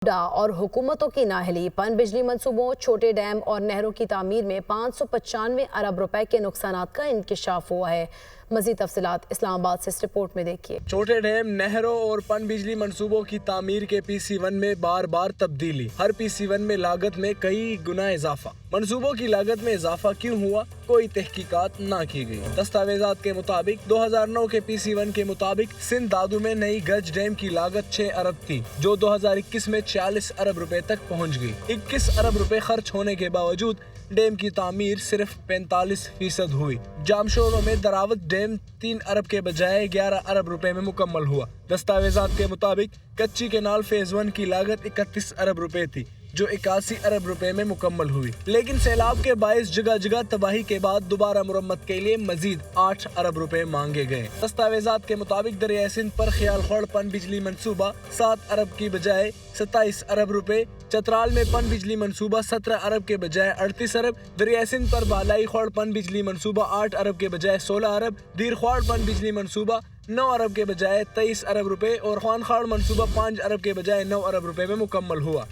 اور حکومتوں کی نااہلی پن بجلی منصوبوں، چھوٹے ڈیم اور نہروں کی تعمیر میں 595 ارب روپے کے نقصانات کا انکشاف ہوا ہے۔ مزید تفصیلات اسلام آباد سے اس رپورٹ میں دیکھیے۔ چھوٹے ڈیم، نہروں اور پن بجلی منصوبوں کی تعمیر کے PC1 میں بار بار تبدیلی، ہر PC1 میں لاگت میں کئی گنا اضافہ۔ منصوبوں کی لاگت میں اضافہ کیوں ہوا؟ کوئی تحقیقات نہ کی گئی۔ دستاویزات کے مطابق 2009 کے PC1 کے مطابق سندھ دادو میں نئی گج ڈیم کی لاگت 6 ارب تھی، جو 2021 میں 46 ارب روپے تک پہنچ گئی۔ 21 ارب روپے خرچ ہونے کے باوجود ڈیم کی تعمیر صرف 45% ہوئی۔ جامشورو میں دراوت ڈیم 3 ارب کے بجائے 11 ارب روپے میں مکمل ہوا۔ دستاویزات کے مطابق کچی کینال فیز 1 کی لاگت 31 ارب روپے تھی، جو 81 ارب روپے میں مکمل ہوئی، لیکن سیلاب کے باعث جگہ جگہ تباہی کے بعد دوبارہ مرمت کے لیے مزید 8 ارب روپے مانگے گئے۔ دستاویزات کے مطابق دریائے سندھ پر خیال خوڑ پن بجلی منصوبہ 7 ارب کی بجائے 27 ارب روپے، چترال میں پن بجلی منصوبہ 17 ارب کے بجائے 38 ارب، دریائے سندھ پر بالائی خوڑ پن بجلی منصوبہ 8 ارب کے بجائے 16 ارب، دیر خوڑ پن بجلی منصوبہ 9 ارب کے بجائے 23 ارب روپے اور خوان خاڑ منصوبہ 5 ارب کے بجائے 9 ارب روپے میں مکمل ہوا۔